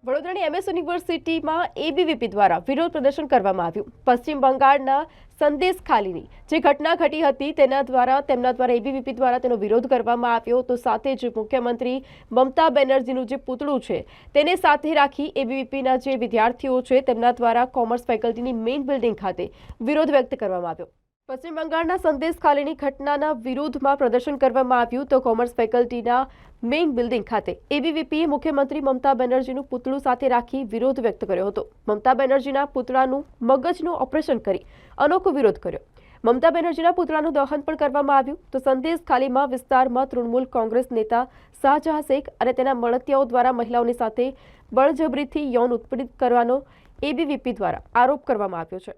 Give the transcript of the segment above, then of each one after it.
વડોદરાની MS યુનિવર્સિટીમાં ABVP દ્વારા વિરોધ પ્રદર્શન કરવામાં આવ્યું। પશ્ચિમ બંગાળના સંદેશ ખાલીની જે ઘટના ઘટી હતી તેમના દ્વારા ABVP દ્વારા તેનો વિરોધ કરવામાં આવ્યો। તો સાથે જ મુખ્યમંત્રી મમતા બેનર્જીનું જે પુતળું છે તેને સાથે રાખી ABVPના જે વિદ્યાર્થીઓ છે તેમના દ્વારા કોમર્સ ફેકલ્ટીની મેઇન બિલ્ડિંગ ખાતે વિરોધ વ્યક્ત કરવામાં આવ્યો। પશ્ચિમ બંગાળના સંદેશ ખાલીની ઘટનાના વિરોધમાં પ્રદર્શન કરવામાં આવ્યું। તો કોમર્સ ફેકલ્ટીના મેઇન બિલ્ડિંગ ખાતે ABVPએ મુખ્યમંત્રી મમતા બેનર્જીનું પુતળું સાથે રાખી વિરોધ વ્યક્ત કર્યો હતો। મમતા બેનર્જીના પુતળાનું મગજનું ઓપરેશન કરી અનોખો વિરોધ કર્યો। મમતા બેનર્જીના પુતળાનું દહન પણ કરવામાં આવ્યું। તો સંદેશ ખાલીમાં વિસ્તારમાં તૃણમૂલ કોંગ્રેસ નેતા શાહજહાં શેખ અને તેના મળતિયાઓ દ્વારા મહિલાઓની સાથે બળજબરીથી યૌન ઉત્પીડિત કરવાનો ABVP દ્વારા આરોપ કરવામાં આવ્યો છે।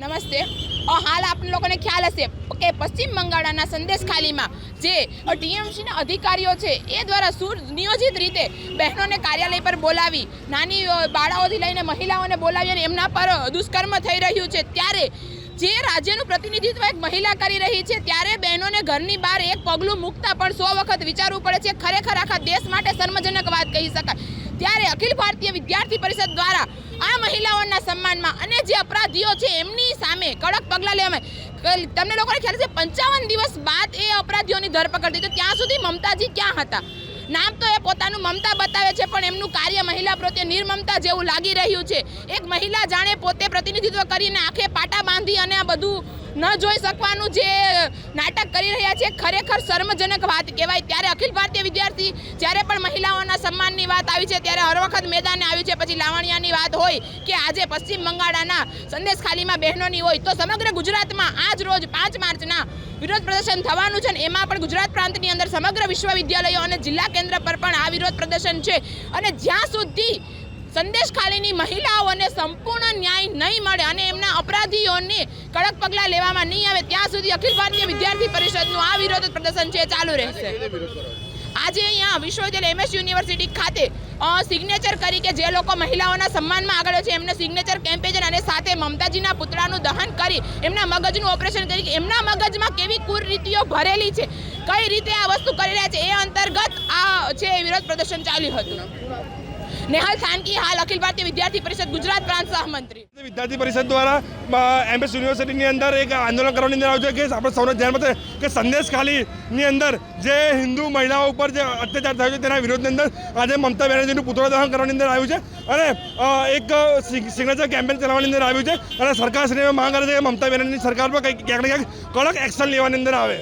नमस्ते। और हाल आप लोगों ने ख्याल हशे कि पश्चिम बंगाळना संदेश खाली में जे टीएमसी अधिकारीओ छे ए द्वारा सुनियोजित रीते बहनों ने कार्यालय पर बोलावी नानी बाळाओथी लईने महिलाओने बोलावी अने एमना पर दुष्कर्म थई रह्युं छे त्यारे जे राज्यનું પ્રતિનિધિત્વ એક મહિલા કરી રહી છે ત્યારે બહેનોને ઘરની બહાર એક પગલું મૂકતા પણ 100 વખત વિચારવું પડે છે। ખરેખર આખા દેશ માટે શર્મજનક વાત કહી શકાય। ત્યારે અખિલ ભારતીય વિદ્યાર્થી પરિષદ દ્વારા આ મહિલાઓના સન્માનમાં અને જે અપરાધીઓ છે એમની સામે કડક પગલાં લેવામાં તમને લોકોને ખ્યાલ છે 55 દિવસ બાદ એ અપરાધીઓની ધરપકડ થઈ। તો ત્યાં સુધી મમતાજી ક્યાં હતા? નામ તો એ પોતાનું મમતા બતાવે છે પણ એમનું કાર્ય મહિલા પ્રત્યે નિર્મમતા જેવું લાગી રહ્યું છે। એક મહિલા જાણે પોતે પ્રતિનિધિત્વ કરીને આંખે પાટા બાંધી અને આ બધું ન જોઈ શકવાનું જે નાટક કરી રહ્યા છે ખરેખર શર્મજનક વાત કહેવાય। ત્યારે અખિલ ભારતીય વિદ્યાર્થી જ્યારે પણ મહિલાઓના સન્માનની વાત આવી છે ત્યારે હર વખત મેદાને આવી છે। પછી લાવણિયાની વાત હોય કે આજે પશ્ચિમ બંગાળના સંદેશ ખાલીમાં બહેનોની હોય તો સમગ્ર ગુજરાતમાં આજ રોજ 5 માર્ચના વિરોધ પ્રદર્શન થવાનું છે। એમાં પણ ગુજરાત પ્રાંતની અંદર સમગ્ર વિશ્વવિદ્યાલયો અને જિલ્લા કેન્દ્ર પર પણ આ વિરોધ પ્રદર્શન છે અને જ્યાં સુધી સંદેશ ખાલીની મહિલાઓને સંપૂર્ણ ન્યાય નહીં મળે અને એમના અપરાધીઓને કડક પગલાં લેવામાં નહીં આવે ત્યાં સુધી અખિલ ભારતીય વિદ્યાર્થી પરિષદનું આ વિરોધ પ્રદર્શન છે ચાલુ રહેશે। આજે અહીંયા વિશ્વવિદ્યાલય MS યુનિવર્સિટી ખાતે સિગ્નેચર કરી કે જે લોકો મહિલાઓના સન્માનમાં આગળ છે એમને સિગ્નેચર કેમ્પેન અને સાથે મમતાજીના પુતળાનું દહન કરી એમના મગજનું ઓપરેશન કરી કે એમના મગજમાં કેવી કુરીતિઓ ભરેલી છે કઈ રીતે આ વસ્તુ કરી રહ્યા છે એ અંતર્ગત આ છે વિરોધ પ્રદર્શન ચાલ્યું હતું। नेहल थानकी हाल अखिल भारतीय विद्यार्थी परिषद गुजरात प्रांत सहमंत्री विद्यार्थी परिषद द्वारा MS यूनिवर्सिटी अंदर एक आंदोलन करने कि આપણે સૌને ધ્યાનમાં કે સંદેશ ખાલીની અંદર જે હિન્દુ મહિલાઓ ઉપર જે અત્યાચાર થયો છે તેના વિરોધની અંદર આજે મમતા બેનર્જીનું પુતળા દહન કરવાની અંદર આવ્યું છે અને એક સિગ્નેચર કેમ્પેન ચલાવવાની અંદર આવ્યું છે અને સરકારશ્રીને માંગ કરે છે કે મમતા બેનર્જીની સરકાર પર ક્યાંક ને ક્યાંક કડક એક્શન લેવાની અંદર આવે।